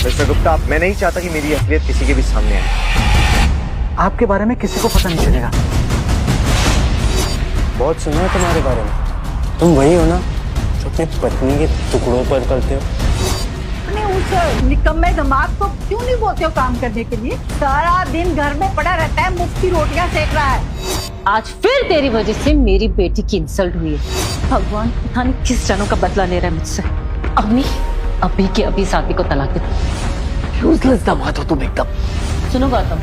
Mister Gupta, मैं नहीं चाहता कि मेरी असलियत किसी के भी सामने आए। आपके बारे में किसी को पता नहीं चलेगा। बहुत सुना है तुम्हारे बारे में। तुम वही हो ना जो अपनी पत्नी के टुकड़ों पर करते हो? अपने उस निकम्मे दिमाग को क्यों नहीं बोलते हो काम करने के लिए? सारा दिन घर में पड़ा रहता है, मुफ्त की रोटियां सेक रहा है। आज फिर तेरी वजह से मेरी बेटी की इंसल्ट हुई है। भगवान पता नहीं किस जानों का बदला ले रहा है मुझसे। अम्मी, अभी के अभी साथी को तलाक दे। यूजलेस दामाद हो तुम एकदम। सुनो गौतम,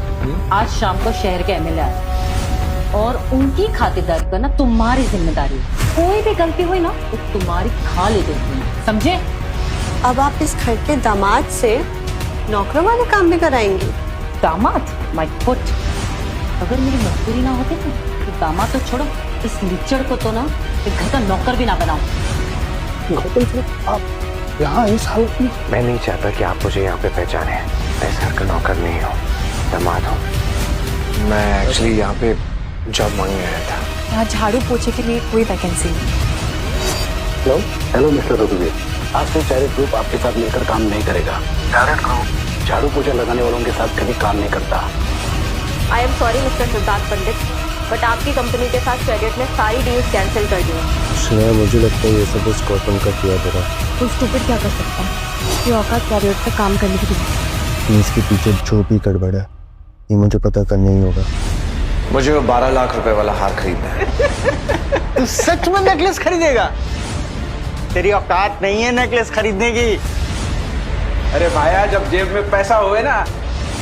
आज शाम को शहर के एमएलए आए और उनकी खातिरदारी करना तुम्हारी जिम्मेदारी है। कोई भी गलती हुई ना तो तुम्हारी खा ले देती है, समझे? अब आप इस घर के दामाद से नौकरों वाले काम भी कराएंगी? दामाद? My foot. अगर मेरी मजबूरी ना होती ना तो दामाद तो छोड़ो, इस लिचड़ को तो ना एक घर का नौकर भी ना बनाओ। गौतम, आप यहाँ इस हालत में? मैं नहीं चाहता कि आप मुझे यहाँ पे पहचाने। मैं इस घर का नौकर नहीं हूँ, दामाद हूँ। मैं एक्चुअली यहाँ पे जॉब मांगने आया था। यहाँ झाड़ू पोछे के लिए कोई वैकेंसी नहीं। हेलो मिस्टर रघुवीर, आज से चैरिट ग्रुप आपके साथ मिलकर काम नहीं करेगा। चैरिट ग्रुप झाड़ू पोछा लगाने वालों के साथ कभी काम नहीं करता। I am sorry mister Siddharth Pandit, but आपकी कंपनी के साथ चैरिट ने सारी डील्स कैंसिल कर दी है। सुना, मुझे लगता है ये सब उस गौतम का किया जरा। तो स्टूपिड क्या कर सकता है? ये औकात चैरिट पे काम करने की भी। इसके पीछे जो भी गड़बड़ है ये मुझे पता करना ही होगा। मुझे वो 12 लाख रुपए वाला हार खरीदना है। तू सच में नेकलेस खरीदेगा? तेरी औकात नहीं है नेकलेस खरीदने की। अरे भाया, जब जेब में पैसा होए ना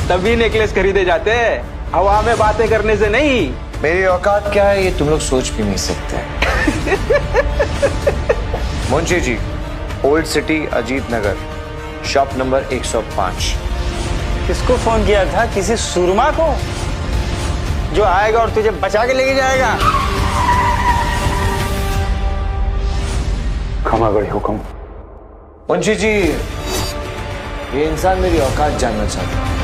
तभी नेकलेस खरीदे जाते हैं, हवा में बातें करने से नहीं। मेरी औकात क्या है ये तुम लोग सोच भी नहीं सकते। मुंशी जी, ओल्ड सिटी, अजीत नगर, शॉप नंबर 105। किसको फोन किया था? किसी सुरमा को जो आएगा और तुझे बचा के लेके जाएगा? क्षमा करें हुक्म। मुंशी जी, ये इंसान मेरी औकात जानना चाहता है।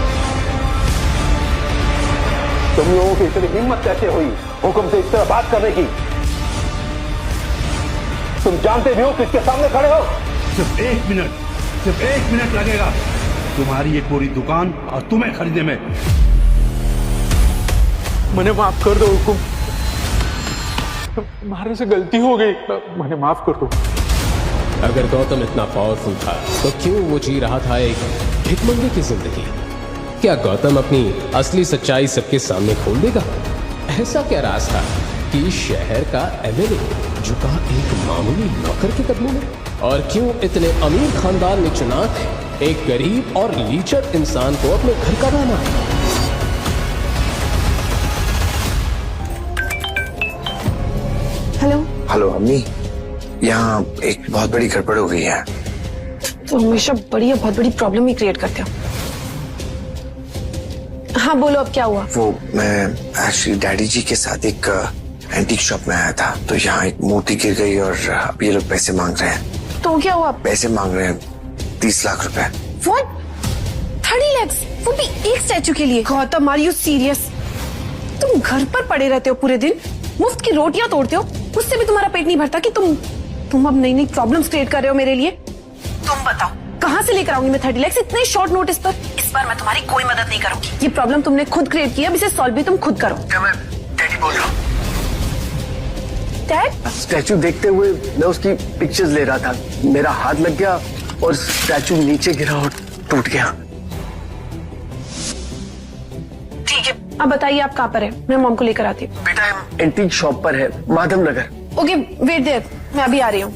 तुम लोगों की इतनी हिम्मत कैसे हुई हुक्म से इस तरह बात करने की? तुम जानते भी हो किसके सामने खड़े हो? सिर्फ एक मिनट लगेगा तुम्हारी ये पूरी दुकान और तुम्हें खरीदने में। मुझे माफ कर दो हुकुम, तुम्हारे से गलती हो गई, मुझे माफ कर दो। अगर गौतम इतना पावरफुल था तो क्यों वो जी रहा था एक भिखमंगे की जिंदगी? क्या गौतम अपनी असली सच्चाई सबके सामने खोल देगा? ऐसा क्या राज था कि शहर का एमएलए झुका एक मामूली नौकर के कदमों में? और क्यों इतने अमीर खानदान ने चुना एक गरीब और लीचर इंसान को अपने घर का दाना? हेलो हेलो अम्मी, यहाँ एक बहुत बड़ी गड़बड़ हो गई है। तो हमेशा बड़ी या बहुत बड़ी प्रॉब्लम ही क्रिएट करते हो। हाँ बोलो, अब क्या हुआ? वो मैं एक्चुअली डैडी जी के साथ एक एंटीक शॉप में आया था, तो यहाँ एक मूर्ति गिर गई और अब ये लोग पैसे मांग रहे हैं। तो क्या हुआ? पैसे मांग रहे हैं 30 लाख रुपए। What? 30 lakhs? वो भी एक स्टैचू के लिए? Gautam, are you serious? तुम घर पर पड़े रहते हो पूरे दिन, मुफ्त की रोटियां तोड़ते हो, उससे भी तुम्हारा पेट नहीं भरता कि तुम अब नई नई प्रॉब्लम्स क्रिएट कर रहे हो मेरे लिए? तुम बताओ कहाँ से लेकर आऊंगी मैं 30 lakhs इतने शॉर्ट नोटिस पर? इस बार मैं तुम्हारी कोई मदद नहीं करूंगी। ये प्रॉब्लम तुमने खुद क्रिएट किया, अब इसे सॉल्व भी तुम खुद करो। क्या मैं डैडी बोल रहा हूँ? डैड? स्टैचू देखते हुए मैं उसकी पिक्चर्स ले रहा था, मेरा हाथ लग गया और स्टैचू नीचे गिरा और टूट गया। ठीक है, अब बताइए आप कहाँ पर है, मैं मॉम को लेकर आती हूँ। बेटा एंटीक शॉप पर है, Madhav Nagar. Okay wait there, मैं अभी आ रही हूँ।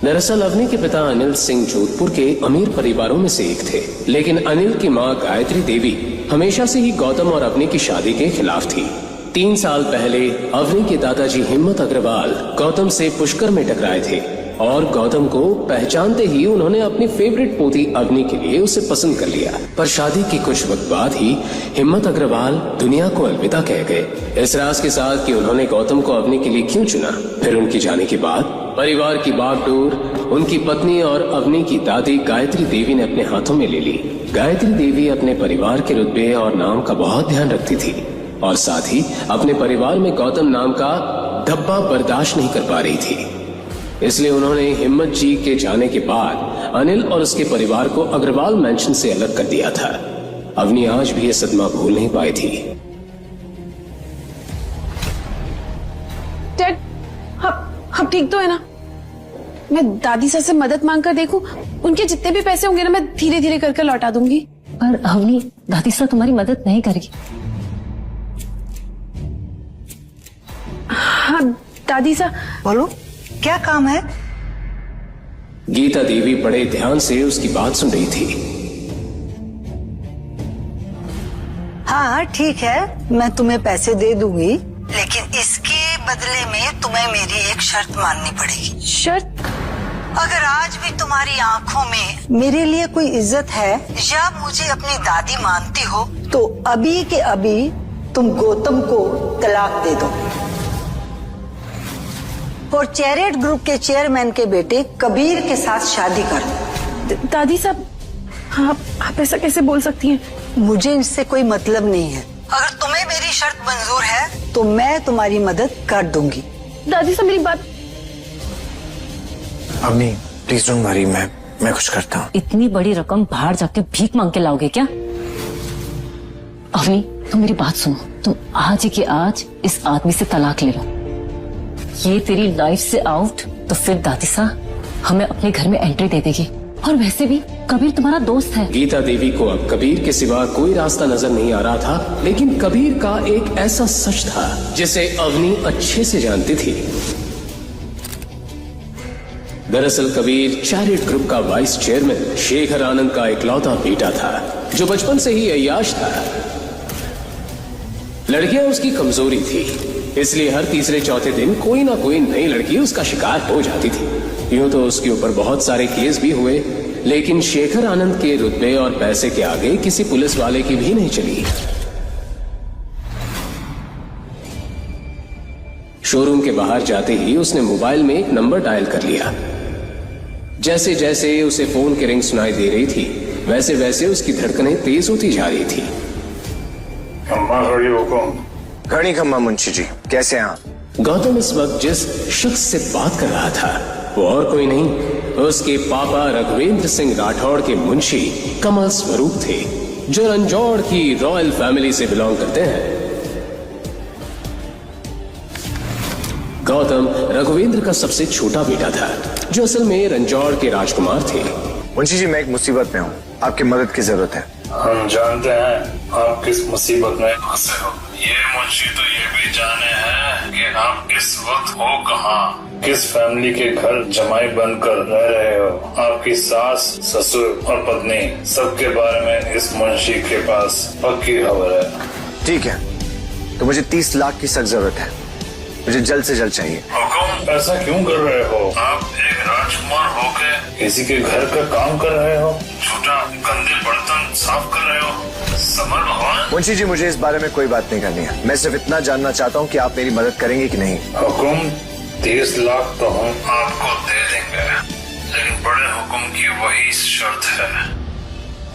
दरअसल अवनी के पिता अनिल सिंह जोधपुर के अमीर परिवारों में से एक थे, लेकिन अनिल की मां गायत्री देवी हमेशा से ही गौतम और अवनी की शादी के खिलाफ थी। 3 साल पहले अवनी के दादाजी हिम्मत अग्रवाल गौतम से पुष्कर में टकराए थे और गौतम को पहचानते ही उन्होंने अपनी फेवरेट पोती अवनी के लिए उसे पसंद कर लिया। पर शादी के कुछ वक्त बाद ही हिम्मत अग्रवाल दुनिया को अलविदा कह गए, इस राज के साथ कि उन्होंने गौतम को अवनी के लिए क्यों चुना। फिर उनके जाने के बाद परिवार की बागडोर उनकी पत्नी और अवनी की दादी गायत्री देवी ने अपने हाथों में ले ली। गायत्री देवी अपने परिवार के रुतबे और नाम का बहुत ध्यान रखती थी और साथ ही अपने परिवार में गौतम नाम का धब्बा बर्दाश्त नहीं कर पा रही थी। इसलिए उन्होंने हिम्मत जी के जाने के बाद अनिल और उसके परिवार को अग्रवाल मैंशन से अलग कर दिया था, अवनी आज भी यह सदमा भूल नहीं पाई थी। डैड, हम ठीक तो है ना? मैं दादी से मदद मांग कर देखूं, उनके जितने भी पैसे होंगे ना मैं धीरे धीरे करके लौटा दूंगी। पर अवनी, दादी सा तुम्हारी मदद नहीं करेगी। हाँ दादी सा। बोलो, क्या काम है? गीता देवी बड़े ध्यान से उसकी बात सुन रही थी। हाँ ठीक है, मैं तुम्हें पैसे दे दूंगी, लेकिन इसके बदले में तुम्हें मेरी एक शर्त माननी पड़ेगी। शर्त? अगर आज भी तुम्हारी आंखों में मेरे लिए कोई इज्जत है या मुझे अपनी दादी मानती हो, तो अभी के अभी तुम गौतम को तलाक दे दो और चैरिट ग्रुप के चेयरमैन के बेटे कबीर के साथ शादी कर दो। दादी साहब, आप ऐसा कैसे बोल सकती हैं? मुझे इससे कोई मतलब नहीं है। अगर तुम्हें मेरी शर्त मंजूर है तो मैं तुम्हारी मदद कर दूंगी। दादी साहब मेरी बात। अवनी प्लीज डोंट वरी, मैं कुछ करता हूँ। इतनी बड़ी रकम बाहर जाके भीख मांग के लाओगे क्या? अवनी तुम मेरी बात सुनो, तुम आज ही के आज इस आदमी से तलाक ले लो। ये तेरी लाइफ से आउट, तो फिर दादी सा हमें अपने घर में एंट्री दे देगी। और वैसे भी कबीर तुम्हारा दोस्त है। गीता देवी को अब कबीर के सिवा कोई रास्ता नजर नहीं आ रहा था, लेकिन कबीर का एक ऐसा सच था जिसे अवनी अच्छे से जानती थी। दरअसल कबीर चैरिट ग्रुप का वाइस चेयरमैन शेखर आनंद का इकलौता बेटा था, जो बचपन से ही अय्याश था। लड़कियां उसकी कमजोरी थी, इसलिए हर तीसरे चौथे दिन कोई ना कोई नई लड़की उसका शिकार हो जाती थी। यूं तो उसके ऊपर बहुत सारे केस भी हुए, लेकिन शेखर आनंद के रुतबे और पैसे के आगे किसी पुलिस वाले की भी नहीं चली। शोरूम के बाहर जाते ही उसने मोबाइल में एक नंबर डायल कर लिया। जैसे जैसे उसे फोन की रिंग सुनाई दे रही थी, वैसे वैसे उसकी धड़कनें तेज होती जा रही थी। घड़ी खम्मा मुंशी जी, कैसे हैं आप? गौतम इस वक्त जिस शख्स से बात कर रहा था वो और कोई नहीं, उसके पापा रघुवेंद्र सिंह राठौड़ के मुंशी कमल स्वरूप थे, जो रंजौड़ की रॉयल फैमिली से बिलोंग करते हैं। गौतम रघुवेंद्र का सबसे छोटा बेटा था, जो असल में रंजौड़ के राजकुमार थे। मुंशी जी, मैं एक मुसीबत में हूँ, आपकी मदद की जरूरत है। हम जानते हैं आप किस मुसीबत में फंसे हो। ये मुंशी तो ये भी जाने हैं कि आप किस वक्त हो कहाँ, किस फैमिली के घर जमाई बनकर रह रहे हो। आपकी सास, ससुर और पत्नी सबके बारे में इस मुंशी के पास पक्की खबर है। ठीक है, तो मुझे 30 लाख की सख्त जरूरत है, मुझे जल्द से जल्द चाहिए। हुकुम, ऐसा क्यों कर रहे हो? आप एक राजकुमार होके किसी के घर का काम कर रहे हो, झूठा गंदे बर्तन साफ कर रहे हो। समर भगवान। मुंशी जी, मुझे इस बारे में कोई बात नहीं करनी है, मैं सिर्फ इतना जानना चाहता हूँ कि आप मेरी मदद करेंगे कि नहीं। हुकुम, 30 लाख तो हम आपको दे देंगे, लेकिन बड़े हुकुम की वही शर्त है।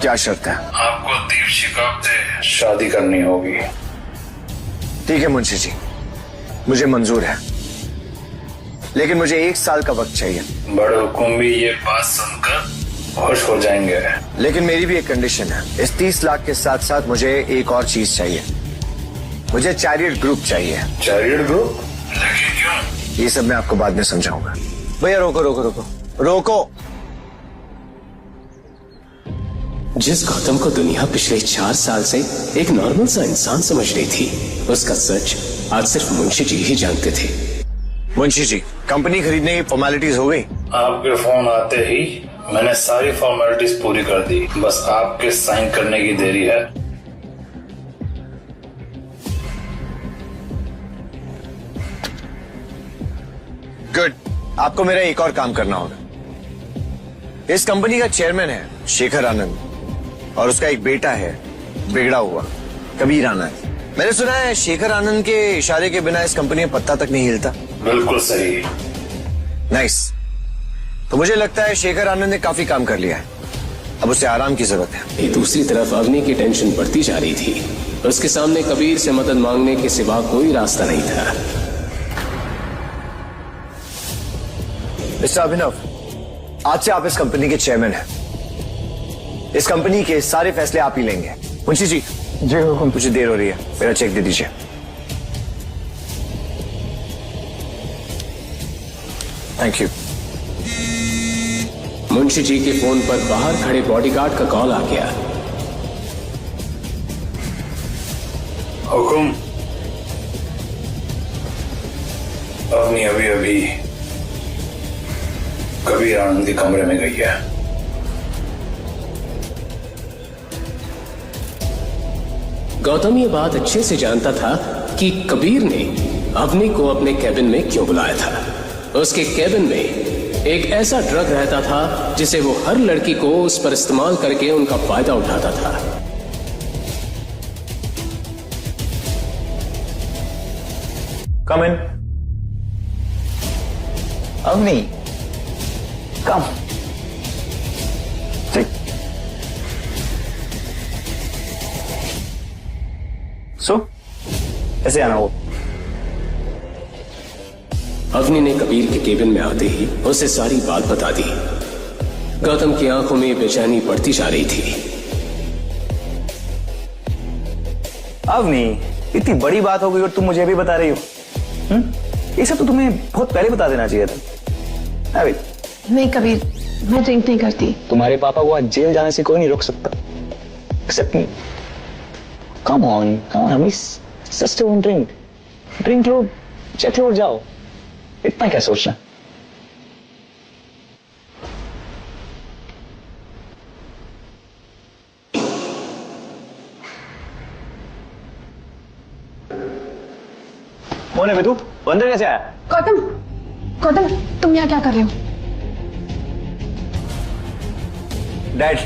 क्या शर्त है? आपको दीपशिखा से शादी करनी होगी। ठीक है मुंशी जी, मुझे मंजूर है, लेकिन मुझे 1 साल का वक्त चाहिए। बड़े हुकुम भी ये बात सुनकर खुश हो जाएंगे, लेकिन मेरी भी एक कंडीशन है। इस 30 लाख के साथ साथ मुझे एक और चीज चाहिए, मुझे चैरिट ग्रुप चाहिए। Chariot group? लेकिन क्यों? ये सब मैं आपको बाद में समझाऊंगा। भैया रोको रोको रोको रोको। जिस गौतम को दुनिया पिछले 4 साल से एक नॉर्मल सा इंसान समझ रही थी, उसका सच आज सिर्फ मुंशी जी ही जानते थे। मुंशी जी, कंपनी खरीदने की फॉर्मेलिटीज हो गई? आपके फोन आते ही मैंने सारी फॉर्मेलिटीज पूरी कर दी, बस आपके साइन करने की देरी है। गुड, आपको मेरा एक और काम करना होगा। इस कंपनी का चेयरमैन है शेखर आनंद, और उसका एक बेटा है बिगड़ा हुआ कबीर आनंद। मैंने सुना है शेखर आनंद के इशारे के बिना इस कंपनी में पत्ता तक नहीं हिलता। बिल्कुल सही। नाइस। तो मुझे लगता है शेखर आनंद ने काफी काम कर लिया है, अब उसे आराम की जरूरत है। दूसरी तरफ अवनी की टेंशन बढ़ती जा रही थी, उसके सामने कबीर से मदद मांगने के सिवा कोई रास्ता नहीं था। मिस्टर अभिनव, आज से आप इस कंपनी के चेयरमैन हैं। इस कंपनी के सारे फैसले आप ही लेंगे। मुंशी जी हुकुम। मुझे देर हो रही है, मेरा चेक दे दीजिए। Thank you. मुंशी जी के फोन पर बाहर खड़े बॉडीगार्ड का कॉल आ गया। हुकुम। अवनी अभी अभी कबीर आनंद के कमरे में गई है। गौतम ये बात अच्छे से जानता था कि कबीर ने अवनी को अपने कैबिन में क्यों बुलाया था। उसके कैबिन में एक ऐसा ड्रग रहता था जिसे वो हर लड़की को उस पर इस्तेमाल करके उनका फायदा उठाता था। कम इन। अवनी, कम। सो कैसे आना हो? अवनी ने कबीर के केबिन में आते ही उसे सारी बात बता दी। गौतम की आंखों में बेचैनी बढ़ती जा रही थी। अवनी, इतनी बड़ी बात हो गई और तुम मुझे अभी बता रही हो? ये सब तो तुम्हें बहुत पहले बता देना चाहिए था। अभी नहीं कबीर, मैं ड्रिंक नहीं करती। तुम्हारे पापा को आज जेल जाने से कोई नहीं रोक सकता except me. Come on just one drink लो, चले और जाओ। इतना क्या सोचना? कौन है तू? अंदर कैसे आया? गौतम, तुम यहाँ क्या कर रहे हो? डैड,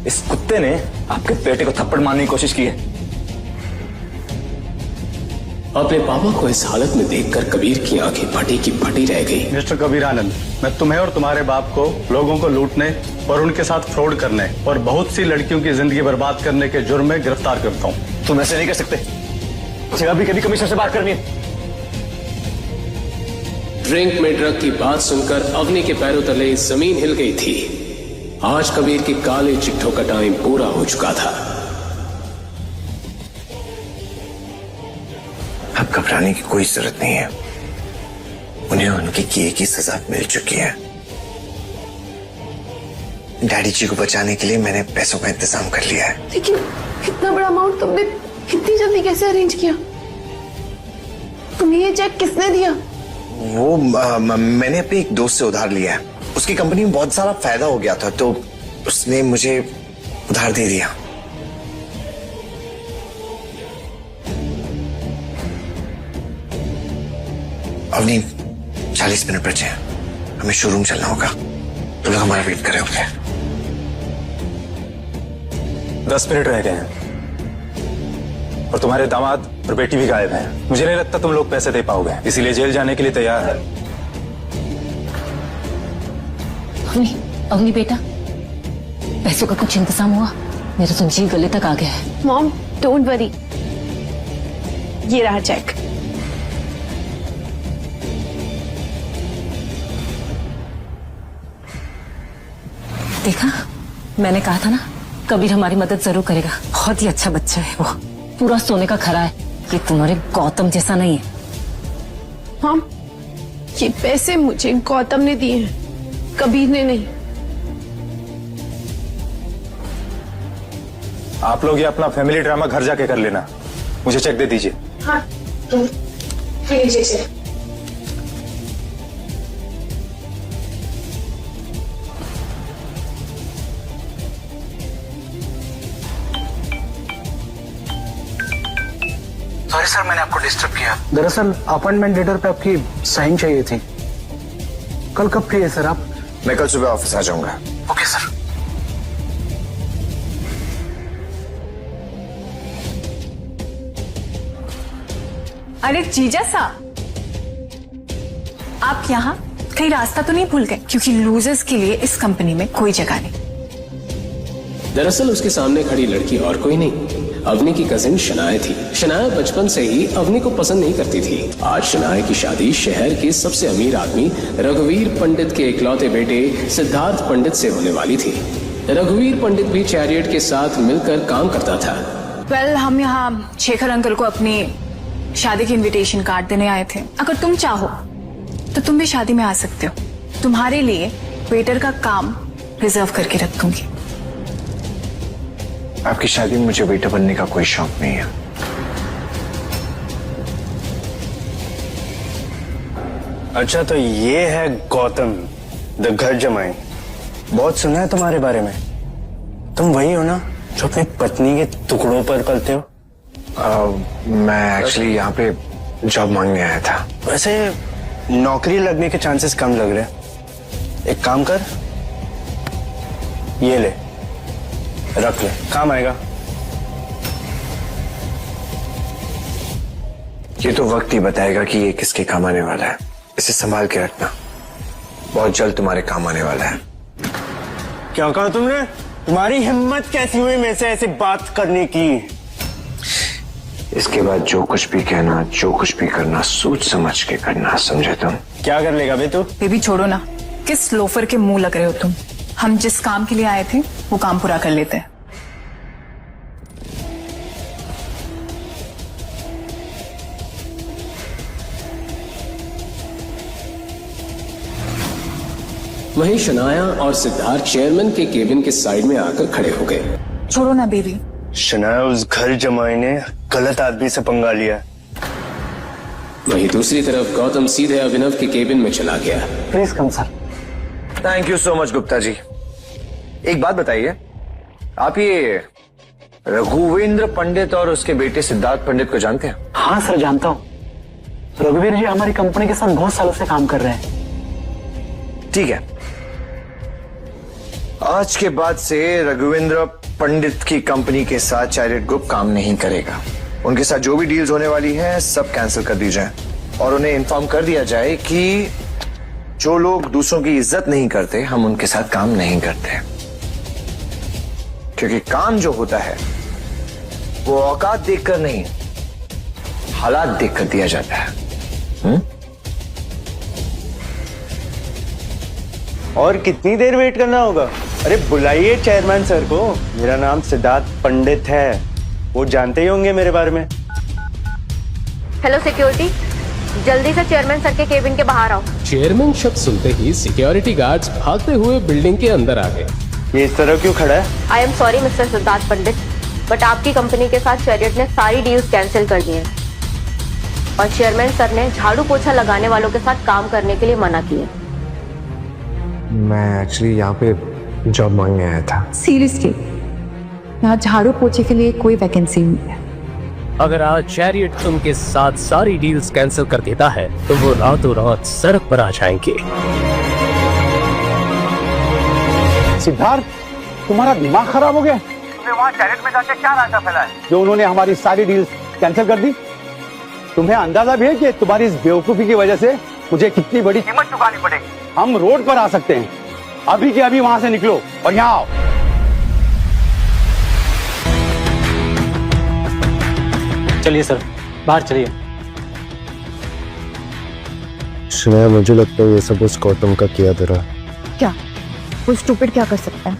इस कुत्ते ने आपके बेटे को थप्पड़ मारने की कोशिश की है। अपने पापा को इस हालत में देखकर कबीर की आंखें फटी की फटी रह गई। मिस्टर कबीर आनंद, मैं तुम्हें और तुम्हारे बाप को लोगों को लूटने और उनके साथ फ्रॉड करने और बहुत सी लड़कियों की जिंदगी बर्बाद करने के जुर्म में गिरफ्तार करता हूँ। तुम ऐसे नहीं कर सकते। मुझे अभी कभी कमिश्नर से बात करनी है। ड्रिंक में ड्रग की बात सुनकर अवनी के पैरों तले जमीन हिल गई थी। आज कबीर के काले चिट्ठों का टाइम पूरा हो चुका था। अब घबराने की कोई जरूरत नहीं है। उन्हें उनके किए की सजा मिल चुकी है। डैडी जी को बचाने के लिए मैंने पैसों का इंतजाम कर लिया है। लेकिन इतना बड़ा अमाउंट तुमने इतनी जल्दी कैसे अरेंज किया? तुम्हें ये चेक किसने दिया? वो मैंने अपने एक दोस्त से उधार लिया है। उसकी कंपनी में बहुत सारा फायदा हो गया था तो उसने मुझे उधार दे दिया। अवनी, 40 मिनट बचे हैं, हमें शोरूम चलना होगा। तुम लोग हमारा वेट करे होंगे। 10 मिनट रह गए हैं और तुम्हारे दामाद और बेटी भी गायब हैं। मुझे नहीं लगता तुम लोग पैसे दे पाओगे, इसीलिए जेल जाने के लिए तैयार है। अवनी बेटा, पैसों का कुछ इंतजाम हुआ? मेरा तो जी गले तक आ गया है। मॉम, डोंट वरी, ये रहा चेक। देखा, मैंने कहा था ना, कबीर हमारी मदद जरूर करेगा। बहुत ही अच्छा बच्चा है वो, पूरा सोने का खरा है। ये तुम्हारे गौतम जैसा नहीं है। मॉम, ये पैसे मुझे गौतम ने दिए हैं, कबीर ने नहीं। आप लोग ये अपना फैमिली ड्रामा घर जाके कर लेना। मुझे चेक दे दीजिए। हाँ, लीजिए। सॉरी सर, मैंने आपको डिस्टर्ब किया। दरअसल अपॉइंटमेंट लेटर पे आपकी साइन चाहिए थी। कल कब फ्री है सर आप? मैं कल सुबह ऑफिस आ जाऊंगा। Okay sir. अरे जीजा साहब, आप यहाँ कहीं रास्ता तो नहीं भूल गए? क्योंकि लूजर्स के लिए इस कंपनी में कोई जगह नहीं। दरअसल उसके सामने खड़ी लड़की और कोई नहीं अवनी की कजिन शनाया थी। शनाया बचपन से ही अवनी को पसंद नहीं करती थी। आज शनाया की शादी शहर के सबसे अमीर आदमी रघुवीर पंडित के इकलौते बेटे सिद्धार्थ पंडित से होने वाली थी। रघुवीर पंडित भी चैरियट के साथ मिलकर काम करता था। वेल, हम यहाँ शेखर अंकल को अपनी शादी की इनविटेशन कार्ड देने आए थे। अगर तुम चाहो तो तुम भी शादी में आ सकते हो। तुम्हारे लिए वेटर का काम रिजर्व करके रख दूंगी। आपकी शादी में मुझे वेटर बनने का कोई शौक नहीं है। अच्छा, तो ये है गौतम द घर जमाई। बहुत सुना है तुम्हारे बारे में। तुम वही हो ना जो अपनी पत्नी के टुकड़ों पर पलते हो? मैं एक्चुअली यहाँ पे जॉब मांगने आया था। वैसे नौकरी लगने के चांसेस कम लग रहे हैं। एक काम कर, ये ले, रख ले, काम आएगा। ये तो वक्त ही बताएगा कि ये किसके काम आने वाला है। इसे संभाल के रखना, बहुत जल्द तुम्हारे काम आने वाला है। क्या कहा तुमने? तुम्हारी हिम्मत कैसी हुई मेरे से ऐसी बात करने की? इसके बाद जो कुछ भी कहना, जो कुछ भी करना, सोच समझ के करना, समझे तुम? क्या कर लेगा बे तू? बेबी छोड़ो ना, किस लोफर के मुंह लग रहे हो तुम। हम जिस काम के लिए आए थे वो काम पूरा कर लेते हैं। वहीं शनाया और सिद्धार्थ चेयरमैन के केबिन के साइड में आकर खड़े हो गए। छोड़ो ना बेबी। शनाया उस घर जमाई ने गलत आदमी से पंगा लिया। वहीं दूसरी तरफ गौतम सीधे अभिनव के केबिन में चला गया। Please come sir. Thank you so much Gupta ji. एक बात बताइए, आप ये रघुवेंद्र पंडित और उसके बेटे सिद्धार्थ पंडित को जानते हैं? हाँ सर, जानता हूँ। रघुवीर जी हमारी कंपनी के साथ बहुत सालों से काम कर रहे हैं। ठीक है, आज के बाद से रघुवेंद्र पंडित की कंपनी के साथ चैरियट ग्रुप काम नहीं करेगा। उनके साथ जो भी डील्स होने वाली है सब कैंसिल कर दी जाए और उन्हें इन्फॉर्म कर दिया जाए कि जो लोग दूसरों की इज्जत नहीं करते, हम उनके साथ काम नहीं करते। क्योंकि काम जो होता है वो औकात देखकर नहीं, हालात देखकर दिया जाता है। और कितनी देर वेट करना होगा? अरे बुलाइए चेयरमैन सर को। मेरा नाम सिद्धार्थ पंडित है, वो जानते ही होंगे मेरे बारे में। हेलो सिक्योरिटी, जल्दी से चेयरमैन सर के केबिन के बाहर आओ। चेयरमैन शब्द सुनते ही सिक्योरिटी गार्ड्स भागते हुए बिल्डिंग के अंदर आ गए। ये इस तरह क्यों खड़ा है? I am sorry mister Siddharth Pandit, but आपकी कंपनी के साथ चैरियट ने सारी डील्स कैंसिल कर दी हैं और चेयरमैन सर ने झाड़ू पोछा लगाने वालों के साथ काम करने के लिए मना किया। मैं एक्चुअली यहाँ पे जॉब मांगने आया था। सीरियसली, यहाँ झाड़ू पोछे के लिए कोई वैकेंसी नहीं है। अगर आज चैरियट उनके साथ सारी डील्स कैंसिल कर देता है तो वो रातों रात सड़क पर आ जाएंगे। सिद्धार्थ, तुम्हारा दिमाग खराब हो गया? तुमने वहाँ चैरियट में जाके क्या रास्ता फैलाया जो उन्होंने हमारी सारी डील्स कैंसिल कर दी? तुम्हें अंदाजा भी है कि तुम्हारी इस बेवकूफी की वजह से मुझे कितनी बड़ी कीमत चुकानी पड़ेगी? हम रोड पर आ सकते हैं, अभी के अभी वहां से निकलो और यहाँ आओ। चलिए सर, बाहर चलिए। श्रेया, मुझे लगता है ये सब उस गौतम का किया धरा। क्या वो स्टूपिड क्या कर सकता है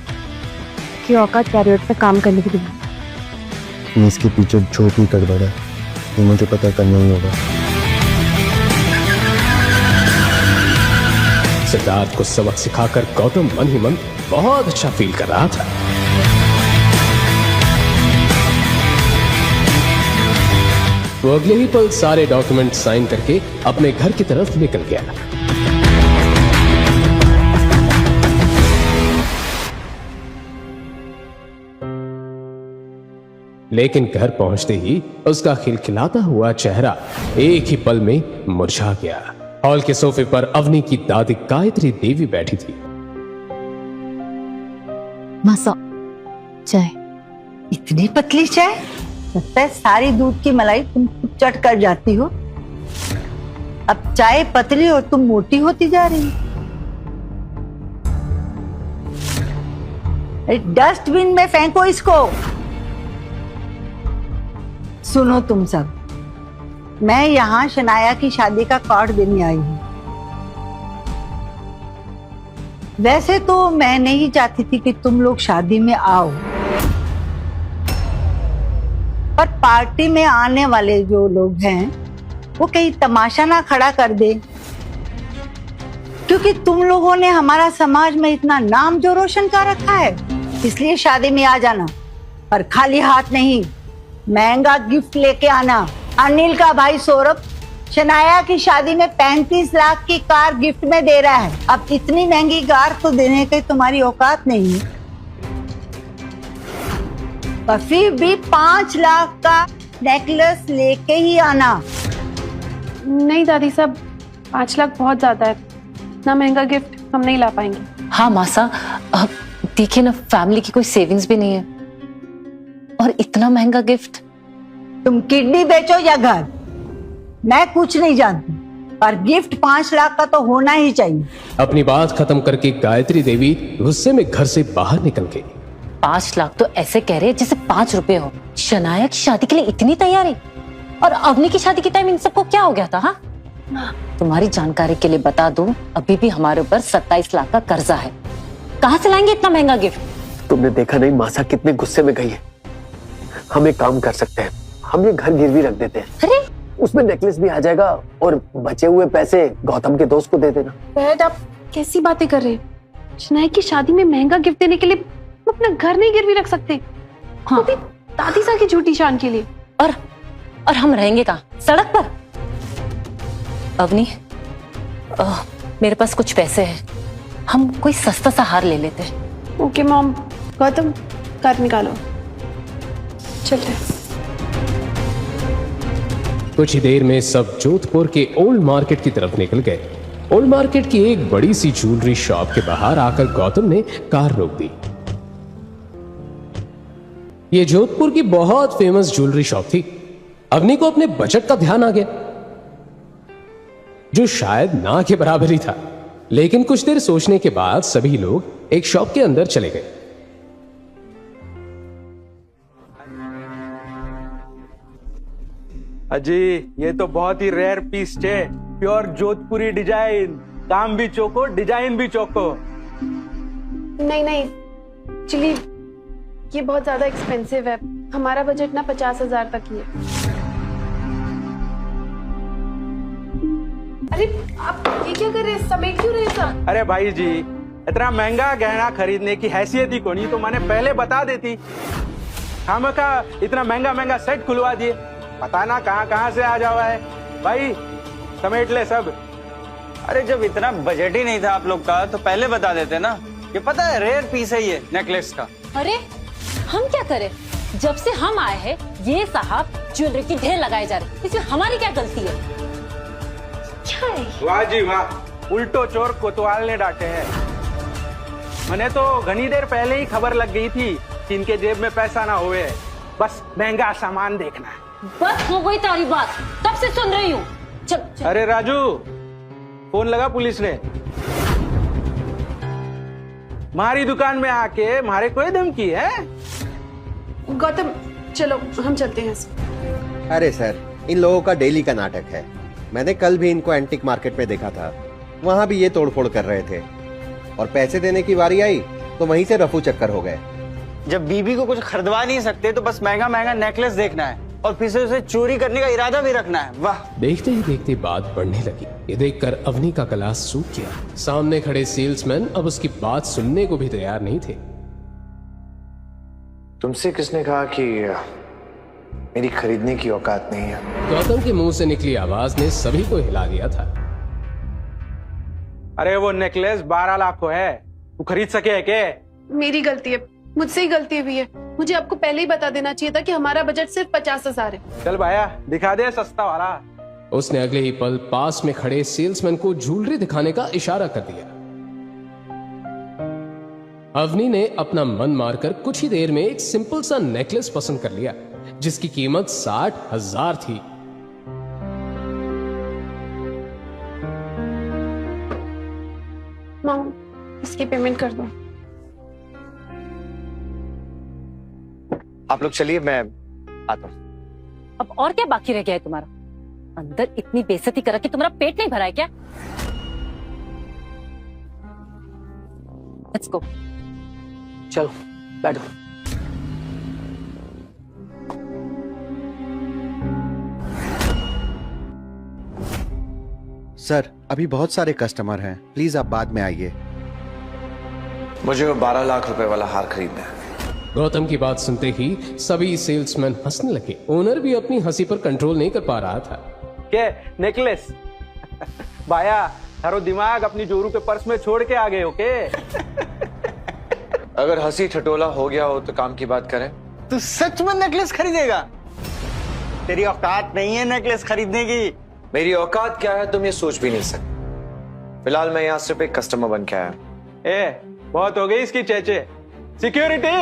कि औकात चैरियट पे काम करने की? इसके पीछे जो भी गड़बड़ है ये मुझे पता करना ही होगा। सिद्धार्थ को सबक सिखाकर गौतम मन ही मन बहुत अच्छा फील कर रहा था। वो अगले ही पल सारे डॉक्यूमेंट साइन करके अपने घर की तरफ निकल गया। लेकिन घर पहुंचते ही उसका खिलखिलाता हुआ चेहरा एक ही पल में मुरझा गया। हॉल के सोफे पर अवनी की दादी गायत्री देवी बैठी थी। मासा, चाय। इतनी पतली चाय? लगता है सारी दूध की मलाई तुम चट कर जाती हो। अब चाय पतली और तुम मोटी होती जा रही। डस्टबिन में फेंको इसको। सुनो तुम सब, मैं यहाँ शनाया की शादी का कार्ड देने आई हूँ। वैसे तो मैं नहीं चाहती थी कि तुम लोग शादी में आओ, पर पार्टी में आने वाले जो लोग हैं वो कहीं तमाशा ना खड़ा कर दे, क्योंकि तुम लोगों ने हमारा समाज में इतना नाम जो रोशन कर रखा है, इसलिए शादी में आ जाना, पर खाली हाथ नहीं, महंगा गिफ्ट लेके आना। अनिल का भाई सौरभ शनाया की शादी में 35 लाख की कार गिफ्ट में दे रहा है। अब इतनी महंगी कार तो देने की तुम्हारी औकात नहीं है, पर फिर भी 5 लाख का नेकलेस लेके ही आना। नहीं दादी साहब, 5 लाख बहुत ज्यादा है, इतना महंगा गिफ्ट हम नहीं ला पाएंगे। हाँ मासा, अब देखिए ना, फैमिली की कोई सेविंग्स भी नहीं है, और इतना महंगा गिफ्ट। तुम किडनी बेचो या घर, मैं कुछ नहीं जानती, पर गिफ्ट 5 लाख का तो होना ही चाहिए। अपनी बात खत्म करके गायत्री देवी गुस्से में घर से बाहर निकल गई। 5 लाख तो ऐसे कह रहे हैं जैसे 5 रुपए हो। शनाया की शादी के लिए इतनी तैयारी, और अवनी की शादी के टाइम इन सबको क्या हो गया था? हाँ, तुम्हारी जानकारी के लिए बता दूं, अभी भी हमारे ऊपर 27 लाख का कर्जा है। कहाँ से लाएंगे इतना महंगा गिफ्ट? तुमने देखा नहीं मासा कितने गुस्से में गई है। हम एक काम कर सकते हैं, हम ये घर गिरवी रख देते हैं। अरे उसमें नेकलेस भी आ जाएगा, और बचे हुए पैसे गौतम के दोस्त को दे देना। डैड, आप कैसी बातें कर रहे हैं? शनाया की शादी में महंगा गिफ्ट देने के लिए हम अपना घर नहीं गिरवी रख सकते। हाँ, तो भी दादी साहब की झूठी शान के लिए। और हम रहेंगे कहाँ? सड़क पर? अवनी, मेरे पास कुछ पैसे हैं, हम कोई सस्ता सा हार ले लेते हैं। Okay mom. गौतम, कार्ड निकालो, चलते हैं। कुछ ही देर में सब जोधपुर के ओल्ड मार्केट की तरफ निकल गए। ओल्ड मार्केट की एक बड़ी सी ज्वेलरी शॉप के बाहर आकर गौतम ने कार रोक दी। ये जोधपुर की बहुत फेमस ज्वेलरी शॉप थी। अवनी को अपने बजट का ध्यान आ गया, जो शायद ना के बराबर ही था, लेकिन कुछ देर सोचने के बाद सभी लोग एक शॉप के अंदर चले गए। अजी, ये तो बहुत ही रेयर पीस है, प्योर जोधपुरी डिजाइन, काम भी चौको, डिजाइन भी चौको। नहीं एक्चुअली ये बहुत ज्यादा एक्सपेंसिव है, हमारा बजट ना 50,000 तक ही है। अरे आप ये क्या कर रहे हैं, समेट क्यों रहे सब? अरे भाई जी, इतना महंगा गहना खरीदने की हैसियत ही कोनी तो मैंने पहले बता देती। हम का इतना महंगा महंगा सेट खुलवा दिए, पता ना कहाँ से आ जावा है। भाई समेट ले सब। अरे जब इतना बजट ही नहीं था आप लोग का तो पहले बता देते ना। ये पता है रेयर पीस है ये नेकलेस का। अरे हम क्या करें, जब से हम आए हैं ये साहब ज्वेलरी की ढेर लगाए जा रहे, इसमें हमारी क्या गलती है? वाह जी वाह, उल्टो चोर कोतवाल ने डांटे हैं। मैंने तो घनी देर पहले ही खबर लग गई थी कि इनके जेब में पैसा ना होवे, बस महंगा सामान देखना है। बस हो गई तारी बात, तब से सुन रही हूँ। चल। अरे राजू, फोन लगा पुलिस ने। हमारी दुकान में आके मारे कोई धमकी है? गौतम चलो हम चलते हैं। अरे सर, इन लोगों का डेली का नाटक है। मैंने कल भी इनको एंटिक मार्केट में देखा था, वहां भी ये तोड़फोड़ कर रहे थे, और पैसे देने की बारी आई तो वहीं से रफू चक्कर हो गए। जब बीबी को कुछ खरीदवा नहीं सकते तो बस महंगा महंगा नेकलेस देखना है और फिर से उसे चोरी करने का इरादा भी रखना है। वाह। देखते ही देखते बात बढ़ने लगी। ये देखकर अवनी का गला सूख गया। सामने खड़े सेल्समैन अब उसकी बात सुनने को भी तैयार नहीं थे। तुमसे किसने कहा कि मेरी खरीदने की औकात नहीं है? गौतम के मुंह से निकली आवाज ने सभी को हिला दिया था। अरे वो नेकलेस 12 लाख को है, तू खरीद सके है क्या? मेरी गलती है, मुझसे ही गलती हुई है। मुझे आपको पहले ही बता देना चाहिए था कि हमारा बजट सिर्फ 50,000 है। चल भाया, दिखा दे सस्ता वाला। उसने अगले ही पल पास में खड़े सेल्समैन को ज्वेलरी दिखाने का इशारा कर दिया। अवनी ने अपना मन मारकर कुछ ही देर में एक सिंपल सा नेकलेस पसंद कर लिया, जिसकी कीमत 60,000 थी। माँ, इसकी पेमेंट कर दो। आप लोग चलिए, मैं आता हूं। अब और क्या बाकी रह गया है तुम्हारा? अंदर इतनी बेइज्जती करा कि तुम्हारा पेट नहीं भरा है क्या? Let's go. चलो बैठो। सर अभी बहुत सारे कस्टमर हैं, प्लीज आप बाद में आइए। मुझे वो 12 लाख रुपए वाला हार खरीदना है। गौतम की बात सुनते ही सभी सेल्समैन हंसने लगे। ओनर भी अपनी हंसी पर कंट्रोल नहीं कर पा रहा था। के नेकलेस भाया, थारो दिमाग अपनी जोरू के पर्स में छोड़ के आ गए हो के? अगर हंसी ठटोला हो गया हो तो काम की बात करें। तू सच में नेकलेस खरीदेगा? तेरी औकात नहीं है नेकलेस खरीदने की। मेरी औकात क्या है तुम ये सोच भी नहीं सकते। फिलहाल मैं यहाँ सिर्फ एक कस्टमर बन के आया। ए, बहुत हो गई इसकी चेचे। सिक्योरिटी,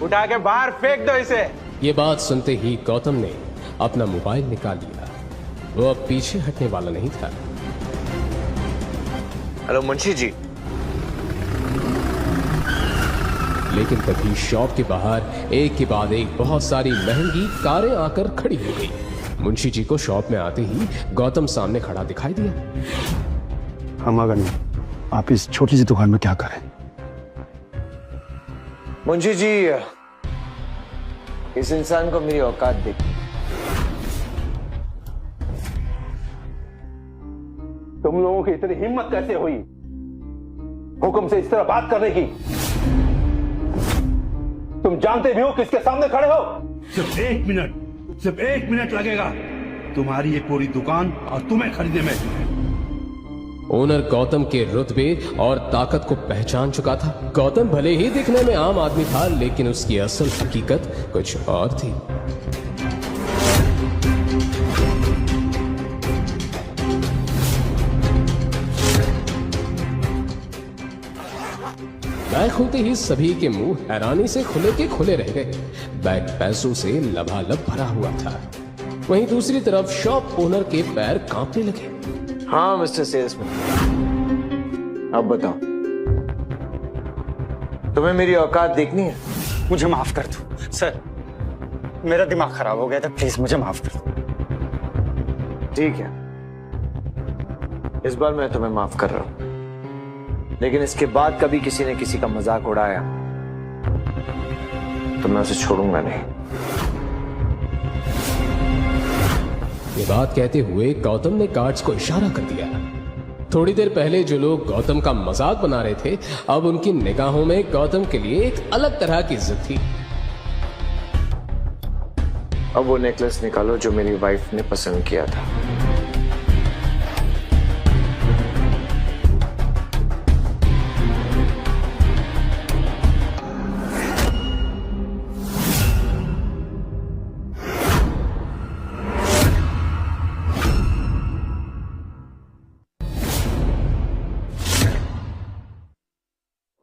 उठा के बाहर फेंक दो इसे। ये बात सुनते ही गौतम ने अपना मोबाइल निकाल लिया। वो अब पीछे हटने वाला नहीं था। हेलो मुंशी जी। लेकिन तभी शॉप के बाहर एक के बाद एक बहुत सारी महंगी कारें आकर खड़ी हो गई। मुंशी जी को शॉप में आते ही गौतम सामने खड़ा दिखाई दिया। हम अगर आप इस छोटी सी दुकान में क्या करें? मुंशी जी, इस इंसान को मेरी औकात देखी। तुम लोगों की इतनी हिम्मत कैसे हुई हुक्म से इस तरह बात करने की? तुम जानते भी हो किसके सामने खड़े हो? सिर्फ एक मिनट लगेगा तुम्हारी ये पूरी दुकान और तुम्हें खरीदने में। ओनर गौतम के रुतबे और ताकत को पहचान चुका था। गौतम भले ही दिखने में आम आदमी था, लेकिन उसकी असल हकीकत कुछ और थी। बैग खुलते ही सभी के मुंह हैरानी से खुले के खुले रह गए। बैग पैसों से लबालब भरा हुआ था। वहीं दूसरी तरफ शॉप ओनर के पैर कांपने लगे। हाँ मिस्टर सेल्समैन, अब बताओ, तुम्हें मेरी औकात देखनी है? मुझे माफ कर दो सर, मेरा दिमाग खराब हो गया था, प्लीज मुझे माफ कर दो। ठीक है, इस बार मैं तुम्हें माफ कर रहा हूं, लेकिन इसके बाद कभी किसी ने किसी का मजाक उड़ाया तो मैं उसे छोड़ूंगा नहीं। ये बात कहते हुए गौतम ने गार्ड्स को इशारा कर दिया। थोड़ी देर पहले जो लोग गौतम का मजाक बना रहे थे, अब उनकी निगाहों में गौतम के लिए एक अलग तरह की इज्जत थी। अब वो नेकलेस निकालो जो मेरी वाइफ ने पसंद किया था।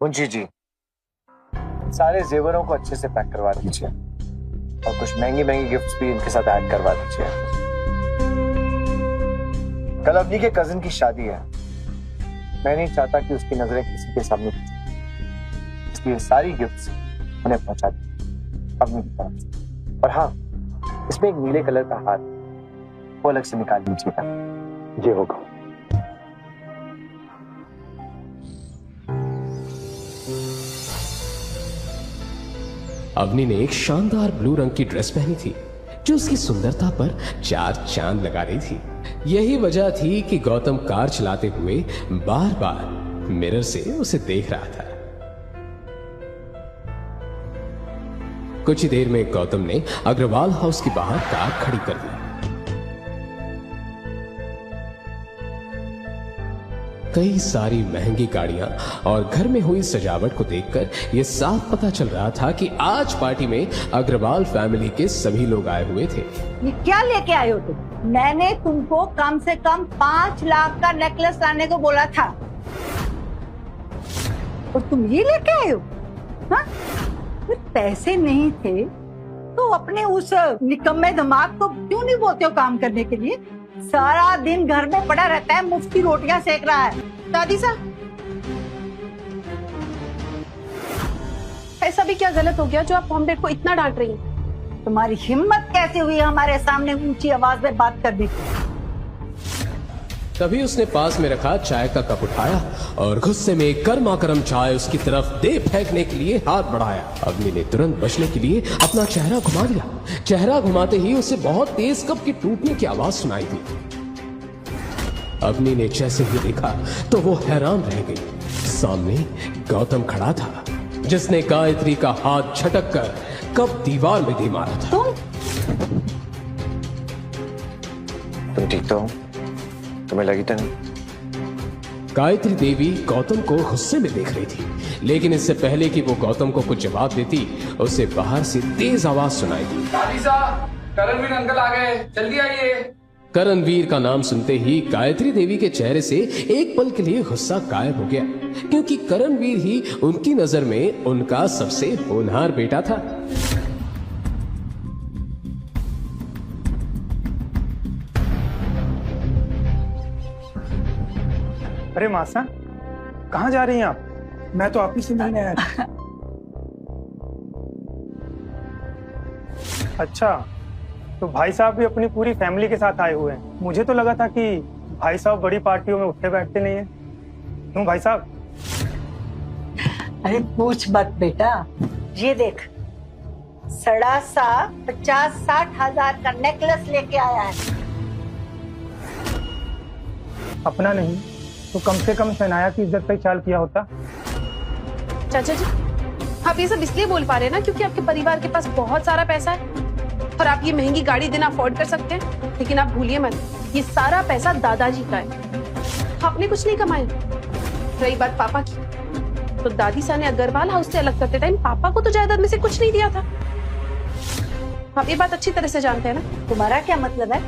मुंशी जी, सारे जेवरों को अच्छे से पैक करवा दीजिए और कुछ महंगी महंगी गिफ्ट्स भी इनके साथ ऐड करवा दीजिए। कल अपनी के कजिन की शादी है, मैं नहीं चाहता कि उसकी नजरें किसी के सामने दिखें, इसलिए सारी गिफ्ट्स उन्हें पहुंचा दी अपनी की तरफ से। और हाँ, इसमें एक नीले कलर का हार वो अलग से निकाल लीजिएगा। ये होगा। अवनी ने एक शानदार ब्लू रंग की ड्रेस पहनी थी जो उसकी सुंदरता पर चार चांद लगा रही थी। यही वजह थी कि गौतम कार चलाते हुए बार बार मिरर से उसे देख रहा था। कुछ ही देर में गौतम ने अग्रवाल हाउस के बाहर कार खड़ी कर दी। कई सारी महंगी गाड़ियां और घर में हुई सजावट को देखकर यह साफ पता चल रहा था कि आज पार्टी में अग्रवाल फैमिली के सभी लोग आए हुए थे। ये क्या लेके आए हो तुम? मैंने तुमको कम से कम 5 लाख का नेकलेस लाने को बोला था और तुम ये लेके आए हो? हाँ? पैसे नहीं थे तो अपने उस निकम्मे दिमाग को क्यों नहीं बोलते हो काम करने के लिए? सारा दिन घर में पड़ा रहता है, मुफ्त की रोटियां सेक रहा है। दादी साहब, ऐसा भी क्या गलत हो गया जो आप मॉम डैड को इतना डांट रही हैं? तुम्हारी हिम्मत कैसे हुई हमारे सामने ऊंची आवाज में बात करने की? तभी उसने पास में रखा चाय का कप उठाया और गुस्से में गर्मा गर्म चाय उसकी तरफ दे फेंकने के लिए हाथ बढ़ाया। अवनी ने तुरंत बचने के लिए अपना चेहरा घुमा दिया। चेहरा घुमाते ही उसे बहुत तेज कप की टूटने की आवाज सुनाई दी। अवनी ने जैसे ही देखा तो वो हैरान रह गई। सामने गौतम खड़ा था जिसने गायत्री का हाथ झटक कर कप दीवार में दे मारा था। तुम ठीक तो हो? तुम्हें लगी तो नहीं? गायत्री देवी गौतम को गुस्से में देख रही थी, लेकिन इससे पहले कि वो गौतम को कुछ जवाब देती उसे बाहर से तेज आवाज सुनाई दी। करणवीर अंकल आ गए, जल्दी आइए। करणवीर का नाम सुनते ही गायत्री देवी के चेहरे से एक पल के लिए गुस्सा गायब हो गया, क्योंकि करणवीर ही उनकी नजर में उनका सबसे होनहार बेटा था। अरे मासा, कहाँ जा रही हैं आप? मैं तो आप ही से मिलने आया था। अच्छा, तो भाई साहब भी अपनी पूरी फैमिली के साथ आए हुए हैं। मुझे तो लगा था कि भाई साहब बड़ी पार्टियों में उठते बैठते नहीं है। क्यों भाई साहब? अरे पूछ मत बेटा, ये देख, सड़ा सा 50-60 हजार का नेकलेस लेके आया है। अपना नहीं तो कम से कम शनाया की इज्जत पे ख्याल किया होता। चाचा जी, आप ये सब इसलिए बोल पा रहे हैं ना क्योंकि आपके परिवार के पास बहुत सारा पैसा है और आप ये महंगी गाड़ी देना अफोर्ड कर सकते हैं। लेकिन आप भूलिए मत, ये सारा पैसा दादाजी का है, आपने कुछ नहीं कमाया। रही बात पापा की, तो दादी सा ने अग्रवाल हाउस से अलग करते टाइम पापा को तो जायदाद में से कुछ नहीं दिया था। आप ये बात अच्छी तरह से जानते हैं ना। तुम्हारा क्या मतलब है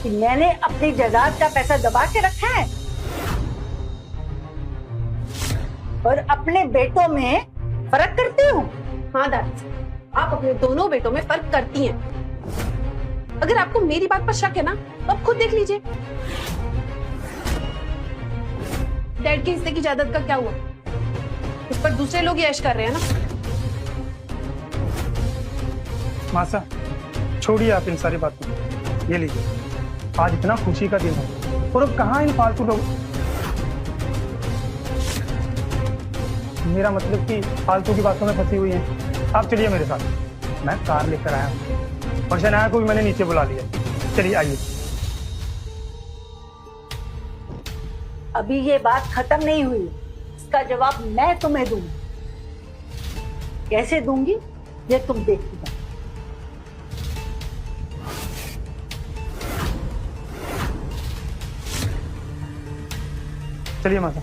कि मैंने अपनी जायदाद का पैसा दबा के रखा है और अपने बेटों में फर्क करती हूँ? हाँ दादी, आप अपने दोनों बेटों में फर्क करती हैं। अगर आपको मेरी बात पर शक है ना तो आप खुद देख लीजिए। डैड के हिस्से की जायदाद का क्या हुआ? इस पर दूसरे लोग ऐश कर रहे हैं ना। मासा, छोड़िए आप इन सारी बातों को। ये लीजिए, आज इतना खुशी का दिन है और अब कहाँ इन फालतू लोग। मेरा मतलब कि फालतू की बातों में फंसी हुई है। आप चलिए मेरे साथ, मैं कार लेकर आया हूँ और शनाया को भी मैंने नीचे बुला लिया। चलिए आइए। अभी ये बात खत्म नहीं हुई, इसका जवाब मैं तुम्हें दूंगी। कैसे दूंगी ये तुम देखती जाओ। चलिए माता।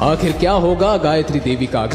आखिर क्या होगा गायत्री देवी का